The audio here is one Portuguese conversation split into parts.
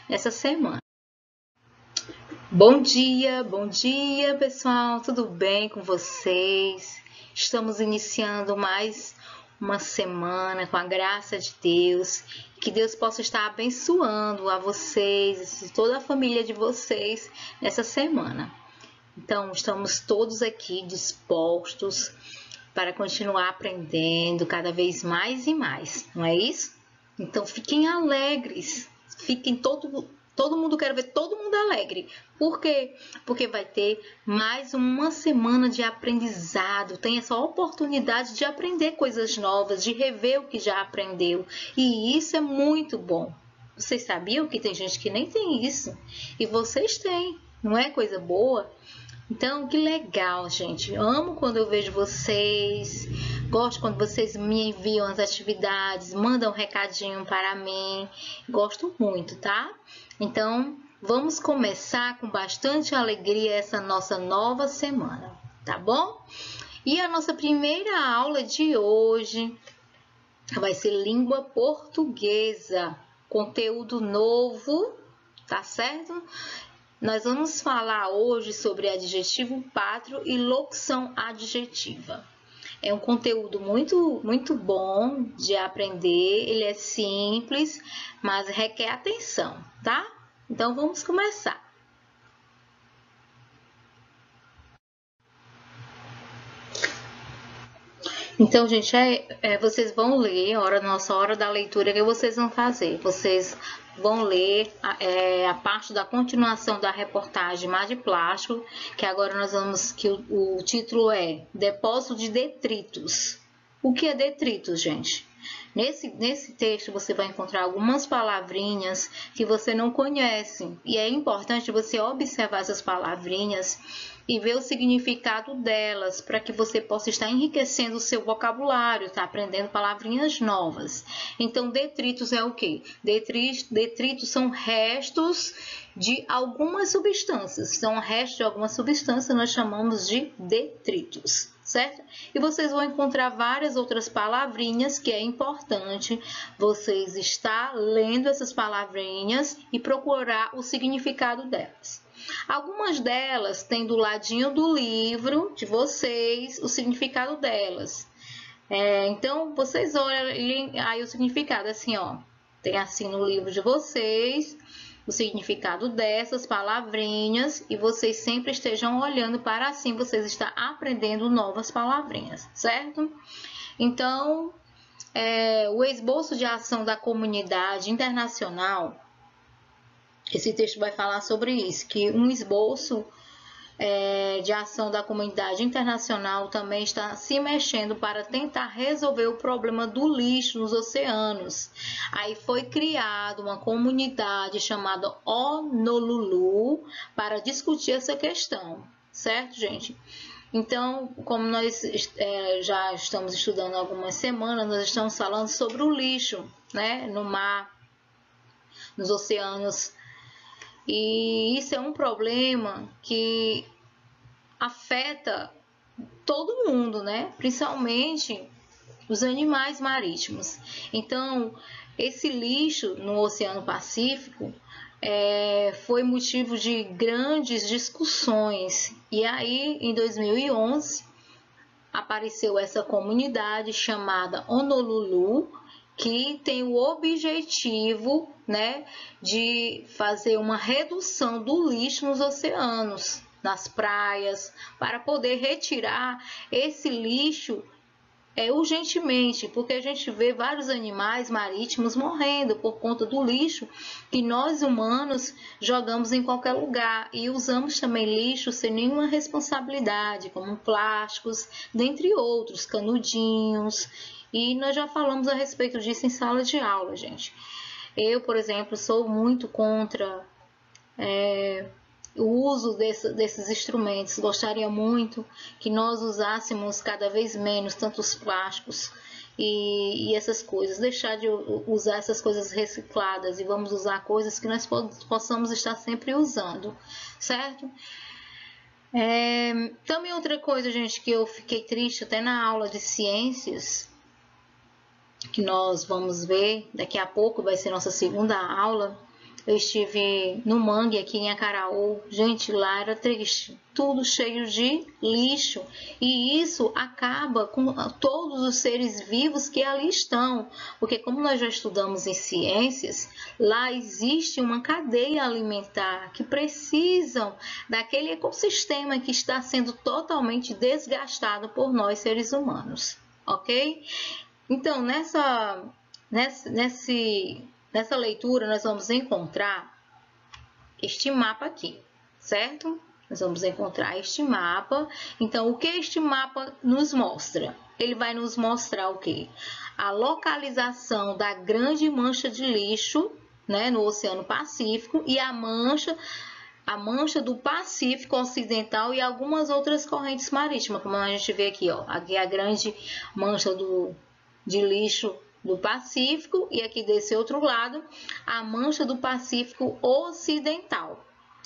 nessa semana. Bom dia pessoal, tudo bem com vocês? Estamos iniciando mais uma semana com a graça de Deus, que Deus possa estar abençoando a vocês e toda a família de vocês nessa semana. Então, estamos todos aqui dispostos para continuar aprendendo cada vez mais e mais, não é isso? Então, fiquem alegres, todo mundo, quero ver todo mundo alegre. Por quê? Porque vai ter mais uma semana de aprendizado. Tem essa oportunidade de aprender coisas novas, de rever o que já aprendeu. E isso é muito bom. Vocês sabiam que tem gente que nem tem isso? E vocês têm, não é coisa boa? Então, que legal, gente. Amo quando eu vejo vocês. Gosto quando vocês me enviam as atividades, mandam um recadinho para mim. Gosto muito, tá? Então, vamos começar com bastante alegria essa nossa nova semana, tá bom? E a nossa primeira aula de hoje vai ser língua portuguesa, conteúdo novo, tá certo? Nós vamos falar hoje sobre adjetivo pátrio e locução adjetiva. É um conteúdo muito bom de aprender, ele é simples, mas requer atenção, tá? Então vamos começar. Então, gente, vocês vão ler, nossa hora da leitura, que vocês vão fazer? Vocês vão ler a parte da continuação da reportagem Mar de Plástico, que agora nós vamos, que o título é Depósito de Detritos. O que é detritos, gente? Nesse texto você vai encontrar algumas palavrinhas que você não conhece, e é importante você observar essas palavrinhas e ver o significado delas, para que você possa estar enriquecendo o seu vocabulário, tá? Aprendendo palavrinhas novas. Então, detritos é o quê? Detritos são restos de algumas substâncias. São restos de alguma substância, nós chamamos de detritos, certo? E vocês vão encontrar várias outras palavrinhas que é importante vocês estar lendo essas palavrinhas e procurar o significado delas. Algumas delas têm do ladinho do livro de vocês o significado delas. Então, vocês olhem aí o significado, assim, ó. Tem assim no livro de vocês o significado dessas palavrinhas e vocês sempre estejam olhando para assim vocês estar aprendendo novas palavrinhas, certo? Então, o esboço de ação da comunidade internacional, esse texto vai falar sobre isso, que um esboço de ação da comunidade internacional também está se mexendo para tentar resolver o problema do lixo nos oceanos. Aí foi criada uma comunidade chamada Honolulu para discutir essa questão, certo, gente? Então, como nós já estamos estudando há algumas semanas, nós estamos falando sobre o lixo, né, no mar, nos oceanos. E isso é um problema que afeta todo mundo, né? Principalmente os animais marítimos. Então, esse lixo no Oceano Pacífico foi motivo de grandes discussões. E aí, em 2011, apareceu essa comunidade chamada Honolulu, que tem o objetivo, né, de fazer uma redução do lixo nos oceanos, nas praias, para poder retirar esse lixo urgentemente, porque a gente vê vários animais marítimos morrendo por conta do lixo que nós humanos jogamos em qualquer lugar e usamos também lixo sem nenhuma responsabilidade, como plásticos, dentre outros, canudinhos. E nós já falamos a respeito disso em sala de aula, gente. Eu, por exemplo, sou muito contra o uso desses instrumentos. Gostaria muito que nós usássemos cada vez menos tantos plásticos e essas coisas. Deixar de usar essas coisas recicladas e vamos usar coisas que nós possamos estar sempre usando, certo? Também outra coisa, gente, que eu fiquei triste até na aula de ciências, que nós vamos ver daqui a pouco, vai ser nossa segunda aula, Eu estive no mangue aqui em Acaraú. Gente, lá era triste. Tudo cheio de lixo. E isso acaba com todos os seres vivos que ali estão. Porque como nós já estudamos em ciências, lá existe uma cadeia alimentar que precisam daquele ecossistema que está sendo totalmente desgastado por nós seres humanos. Ok? Então, nessa leitura, nós vamos encontrar este mapa aqui, certo? Nós vamos encontrar este mapa. Então, o que este mapa nos mostra? Ele vai nos mostrar o quê? A localização da grande mancha de lixo, né, no Oceano Pacífico e a mancha do Pacífico Ocidental e algumas outras correntes marítimas, como a gente vê aqui, ó. Aqui é a grande mancha de lixo do Pacífico e aqui desse outro lado a mancha do Pacífico Ocidental.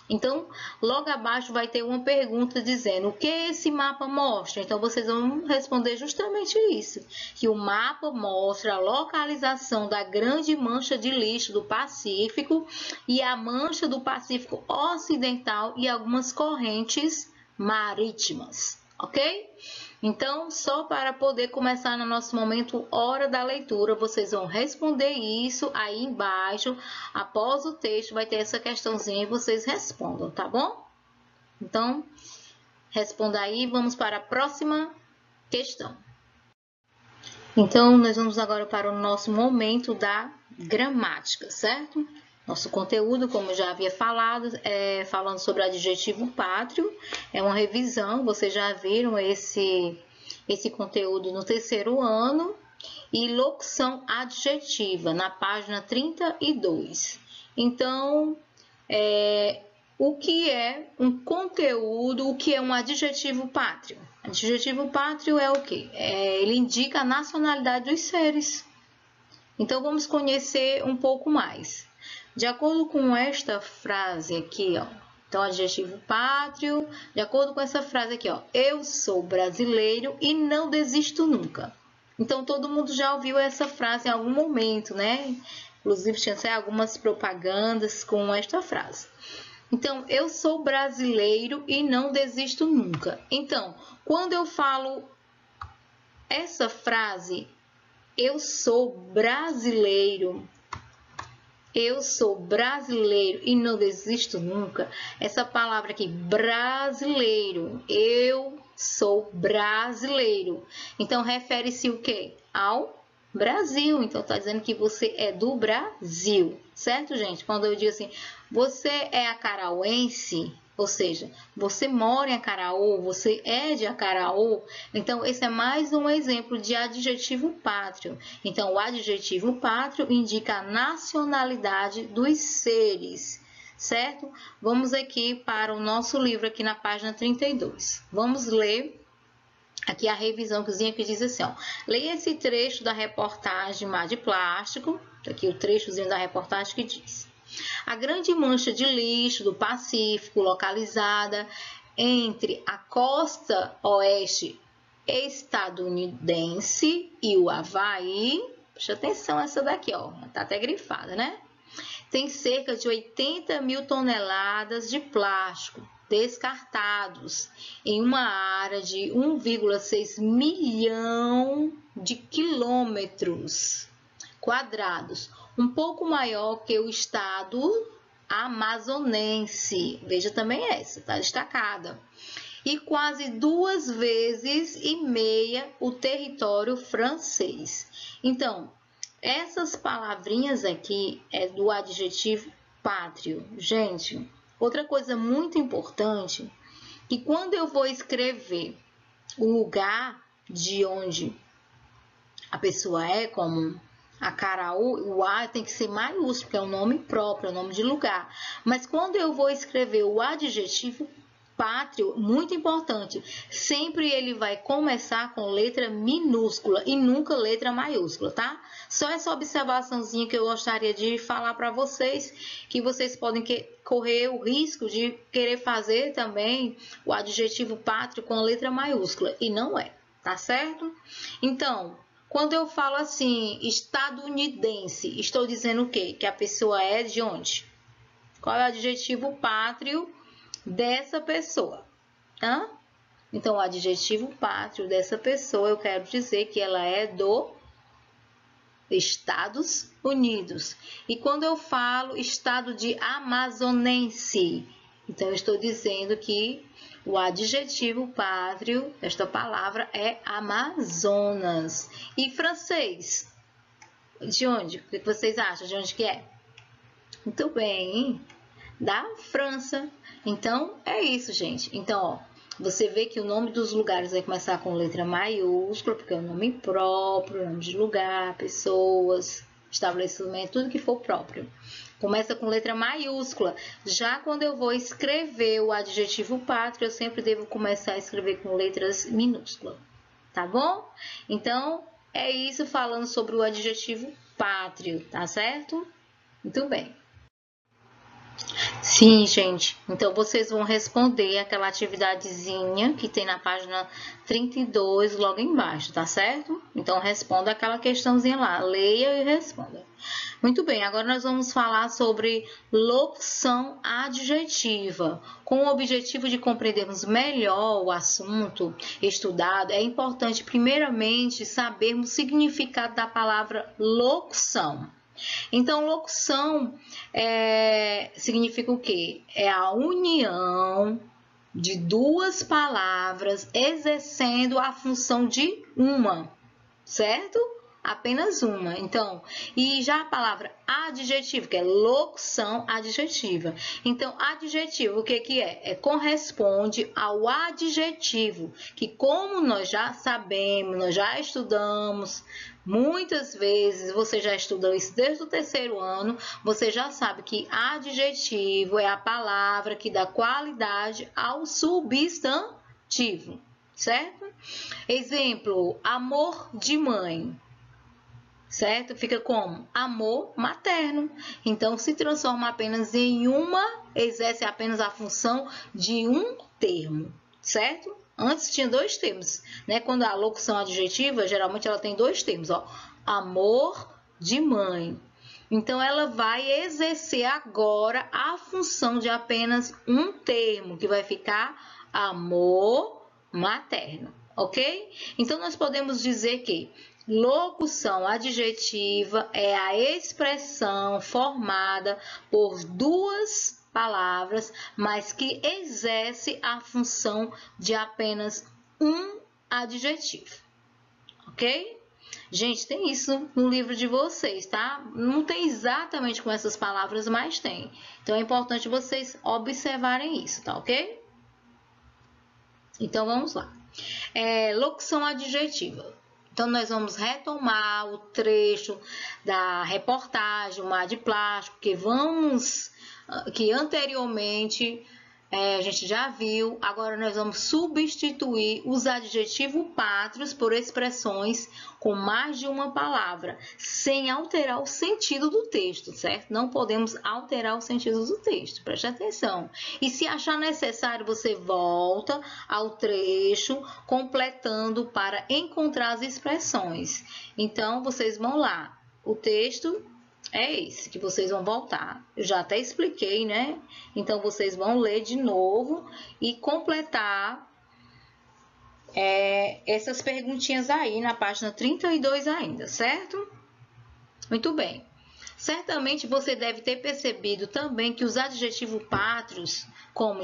Então, logo abaixo vai ter uma pergunta dizendo o que esse mapa mostra. Então, vocês vão responder justamente isso, que o mapa mostra a localização da grande mancha de lixo do Pacífico e a mancha do Pacífico Ocidental e algumas correntes marítimas, ok? Então, só para poder começar no nosso momento hora da leitura, vocês vão responder isso aí embaixo. Após o texto vai ter essa questãozinha e vocês respondam, tá bom? Então, responda aí, vamos para a próxima questão. Então, nós vamos agora para o nosso momento da gramática, certo? Nosso conteúdo, como já havia falado, falando sobre adjetivo pátrio, é uma revisão, vocês já viram esse conteúdo no terceiro ano, e locução adjetiva, na página 32. Então, o que é um conteúdo, o que é um adjetivo pátrio? Adjetivo pátrio é o quê? Ele indica a nacionalidade dos seres. Então, vamos conhecer um pouco mais. De acordo com esta frase aqui, ó, então adjetivo pátrio, de acordo com essa frase aqui, ó, eu sou brasileiro e não desisto nunca. Então todo mundo já ouviu essa frase em algum momento, né? Inclusive tinha até algumas propagandas com esta frase. Então, eu sou brasileiro e não desisto nunca. Então, quando eu falo essa frase, eu sou brasileiro e não desisto nunca. Essa palavra aqui, brasileiro, eu sou brasileiro. Então, refere-se o quê? Ao Brasil. Então, está dizendo que você é do Brasil, certo, gente? Quando eu digo assim, você é acarauense, ou seja, você mora em Acaraú, você é de Acaraú, então esse é mais um exemplo de adjetivo pátrio. Então, o adjetivo pátrio indica a nacionalidade dos seres, certo? Vamos aqui para o nosso livro, aqui na página 32. Vamos ler aqui a revisãozinha que diz assim, ó. Leia esse trecho da reportagem Mar de Plástico, aqui o trechozinho da reportagem que diz: a grande mancha de lixo do Pacífico, localizada entre a costa oeste estadunidense e o Havaí, presta atenção essa daqui, ó, tá até grifada, né? Tem cerca de 80 mil toneladas de plástico descartados em uma área de 1,6 milhão de quilômetros quadrados, um pouco maior que o estado amazonense. Veja também essa, tá destacada. E quase 2,5 vezes o território francês. Então, essas palavrinhas aqui é do adjetivo pátrio. Gente, outra coisa muito importante, que quando eu vou escrever o lugar de onde a pessoa é, como Acaraú, o A tem que ser maiúsculo, porque é um nome próprio, é um nome de lugar. Mas quando eu vou escrever o adjetivo pátrio, muito importante, sempre ele vai começar com letra minúscula e nunca letra maiúscula, tá? Só essa observaçãozinha que eu gostaria de falar para vocês, que vocês podem correr o risco de querer fazer também o adjetivo pátrio com letra maiúscula, e não é, tá certo? Então, quando eu falo assim, estadunidense, estou dizendo o quê? Que a pessoa é de onde? Qual é o adjetivo pátrio dessa pessoa? Então, o adjetivo pátrio dessa pessoa, eu quero dizer que ela é do Estados Unidos. E quando eu falo estado de amazonense, então eu estou dizendo que o adjetivo pátrio desta palavra é Amazonas. E francês? De onde? O que vocês acham? De onde que é? Muito bem, da França. Então, é isso, gente. Então, ó, você vê que o nome dos lugares vai começar com letra maiúscula, porque é o nome próprio, nome de lugar, pessoas, estabelecimento, tudo que for próprio. Começa com letra maiúscula. Já quando eu vou escrever o adjetivo pátrio, eu sempre devo começar a escrever com letras minúsculas. Tá bom? Então, é isso falando sobre o adjetivo pátrio, tá certo? Muito bem. Sim, gente. Então, vocês vão responder aquela atividadezinha que tem na página 32, logo embaixo, tá certo? Então, responda aquela questãozinha lá. Leia e responda. Muito bem, agora nós vamos falar sobre locução adjetiva. Com o objetivo de compreendermos melhor o assunto estudado, é importante, primeiramente, sabermos o significado da palavra locução. Então, locução significa o quê? É a união de duas palavras exercendo a função de uma, certo? Apenas uma. Então, e já a palavra adjetivo, que é locução adjetiva. Então, adjetivo, o que que é? Corresponde ao adjetivo, que como nós já sabemos, nós já estudamos, muitas vezes você já estudou isso desde o terceiro ano, você já sabe que adjetivo é a palavra que dá qualidade ao substantivo, certo? Exemplo, amor de mãe. Certo? Fica como? Amor materno. Então, se transforma apenas em exerce apenas a função de um termo, certo? Antes tinha dois termos, né? Quando a locução adjetiva, geralmente ela tem dois termos, ó. Amor de mãe. Então, ela vai exercer agora a função de apenas um termo, que vai ficar amor materno, ok? Então, nós podemos dizer que locução adjetiva é a expressão formada por duas palavras, mas que exerce a função de apenas um adjetivo, ok? Gente, tem isso no livro de vocês, tá? Não tem exatamente com essas palavras, mas tem. Então, é importante vocês observarem isso, tá ok? Então, vamos lá. Locução adjetiva. Então, nós vamos retomar o trecho da reportagem, o Mar de Plástico, que anteriormente a gente já viu. Agora, nós vamos substituir os adjetivos pátrios por expressões com mais de uma palavra, sem alterar o sentido do texto, certo? Não podemos alterar o sentido do texto, preste atenção. E se achar necessário, você volta ao trecho, completando para encontrar as expressões. Então, vocês vão lá. O texto é esse que vocês vão voltar. Eu já até expliquei, né? Então, vocês vão ler de novo e completar essas perguntinhas aí na página 32 ainda, certo? Muito bem. Certamente você deve ter percebido também que os adjetivos pátrios, como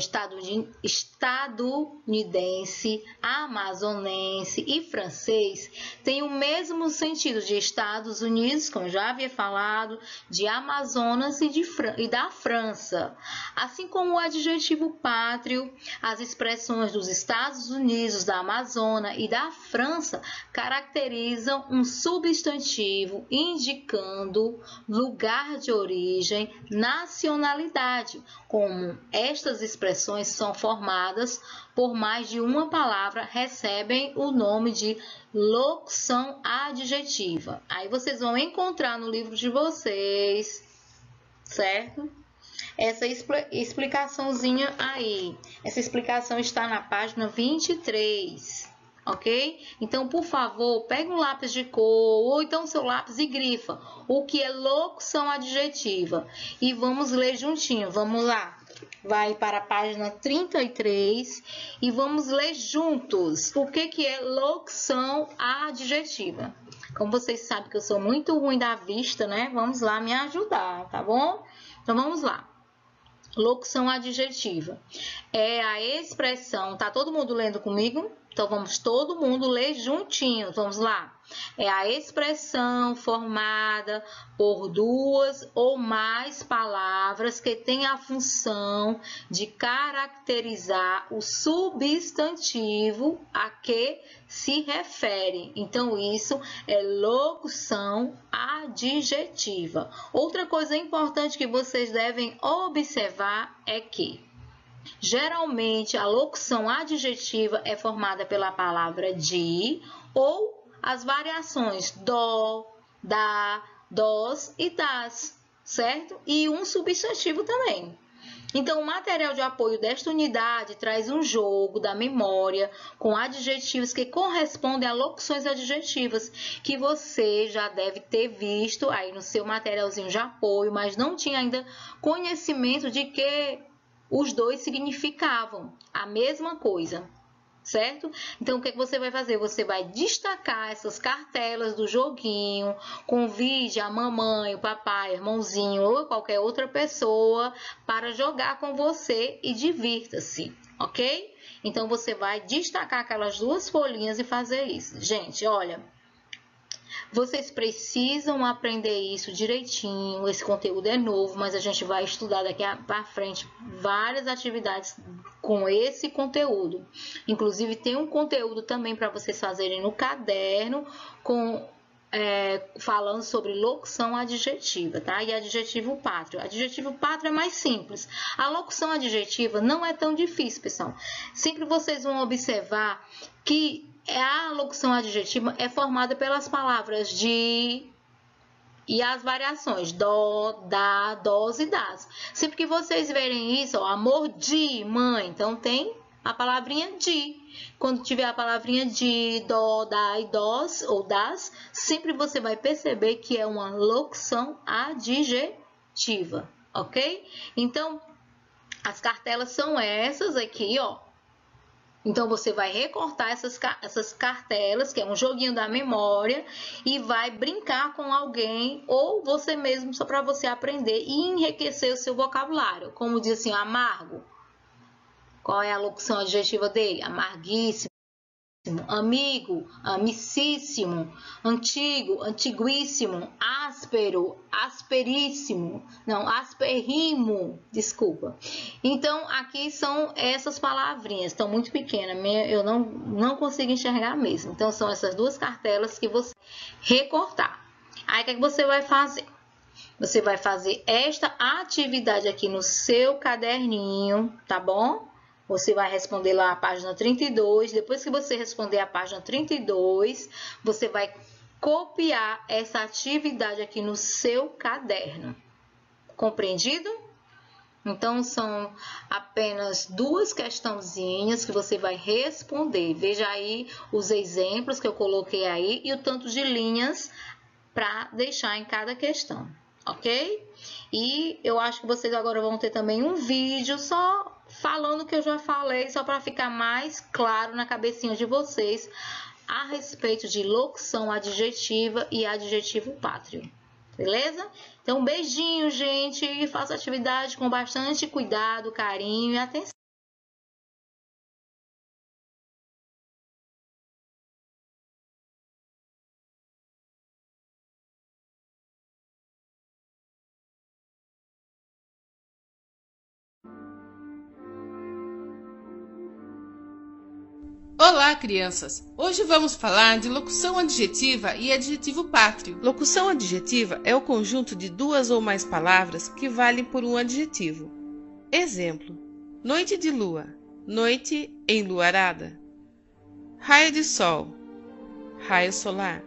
estadunidense, amazonense e francês, têm o mesmo sentido de Estados Unidos, como já havia falado, de Amazonas e da França. Assim como o adjetivo pátrio, as expressões dos Estados Unidos, da Amazônia e da França caracterizam um substantivo indicando lugar de origem, nacionalidade, como estas expressões são formadas por mais de uma palavra, recebem o nome de locução adjetiva. Aí vocês vão encontrar no livro de vocês, certo? Essa explicaçãozinha aí. Essa explicação está na página 23, ok? Então, por favor, pegue um lápis de cor ou então seu lápis e grifa o que é locução adjetiva. E vamos ler juntinho, vamos lá. Vai para a página 33 e vamos ler juntos o que é locução adjetiva. Como vocês sabem que eu sou muito ruim da vista, né? Vamos lá me ajudar, tá bom? Então, vamos lá. Locução adjetiva é a expressão, tá todo mundo lendo comigo? Então, vamos todo mundo ler juntinhos, vamos lá. É a expressão formada por duas ou mais palavras que tem a função de caracterizar o substantivo a que se refere. Então, isso é locução adjetiva. Outra coisa importante que vocês devem observar é que geralmente a locução adjetiva é formada pela palavra de ou as variações do, da, dos e das, certo? E um substantivo também. Então, o material de apoio desta unidade traz um jogo da memória com adjetivos que correspondem a locuções adjetivas, que você já deve ter visto aí no seu materialzinho de apoio, mas não tinha ainda conhecimento de que os dois significavam a mesma coisa, certo? Então, o que você vai fazer? Você vai destacar essas cartelas do joguinho, convide a mamãe, o papai, irmãozinho ou qualquer outra pessoa para jogar com você e divirta-se, ok? Então, você vai destacar aquelas duas folhinhas e fazer isso. Gente, olha, vocês precisam aprender isso direitinho, esse conteúdo é novo, mas a gente vai estudar daqui para frente várias atividades com esse conteúdo. Inclusive, tem um conteúdo também para vocês fazerem no caderno, falando sobre locução adjetiva, tá? E adjetivo pátrio. Adjetivo pátrio é mais simples. A locução adjetiva não é tão difícil, pessoal. Sempre vocês vão observar que a locução adjetiva é formada pelas palavras de e as variações do, da, dos e das. Sempre que vocês verem isso, ó, amor de mãe, então tem a palavrinha de. Quando tiver a palavrinha de, do, da e dos ou das, sempre você vai perceber que é uma locução adjetiva, ok? Então, as cartelas são essas aqui, ó. Então, você vai recortar essas cartelas, que é um joguinho da memória, e vai brincar com alguém ou você mesmo, só para você aprender e enriquecer o seu vocabulário. Como diz assim, amargo. Qual é a locução adjetiva dele? Amarguíssimo, amigo, amicíssimo, antigo, antiguíssimo, áspero, asperíssimo, não, asperrimo, desculpa. Então, aqui são essas palavrinhas, estão muito pequenas, eu não consigo enxergar mesmo. Então, são essas duas cartelas que você recortar. Aí, o que você vai fazer? Você vai fazer esta atividade aqui no seu caderninho, tá bom? Você vai responder lá a página 32. Depois que você responder a página 32, você vai copiar essa atividade aqui no seu caderno. Compreendido? Então, são apenas duas questãozinhas que você vai responder. Veja aí os exemplos que eu coloquei aí e o tanto de linhas para deixar em cada questão, ok? E eu acho que vocês agora vão ter também um vídeo só falando o que eu já falei, só para ficar mais claro na cabecinha de vocês a respeito de locução adjetiva e adjetivo pátrio. Beleza? Então, um beijinho, gente. Faça atividade com bastante cuidado, carinho e atenção. Olá, crianças! Hoje vamos falar de locução adjetiva e adjetivo pátrio. Locução adjetiva é o conjunto de duas ou mais palavras que valem por um adjetivo. Exemplo: noite de lua, noite enluarada. Raio de sol, raio solar.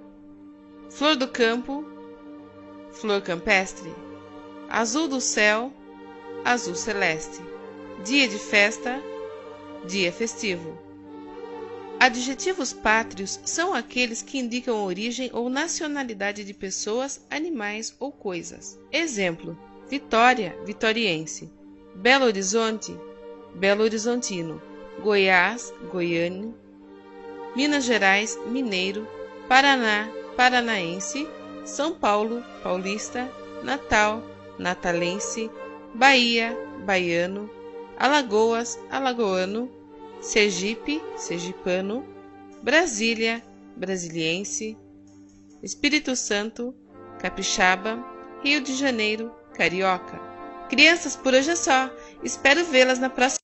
Flor do campo, flor campestre. Azul do céu, azul celeste. Dia de festa, dia festivo. Adjetivos pátrios são aqueles que indicam a origem ou nacionalidade de pessoas, animais ou coisas. Exemplo: Vitória, vitoriense. Belo Horizonte, belo-horizontino. Goiás, goiano. Minas Gerais, mineiro. Paraná, paranaense. São Paulo, paulista. Natal, natalense. Bahia, baiano. Alagoas, alagoano. Sergipe, sergipano. Brasília, brasiliense. Espírito Santo, capixaba. Rio de Janeiro, carioca. Crianças, por hoje é só. Espero vê-las na próxima.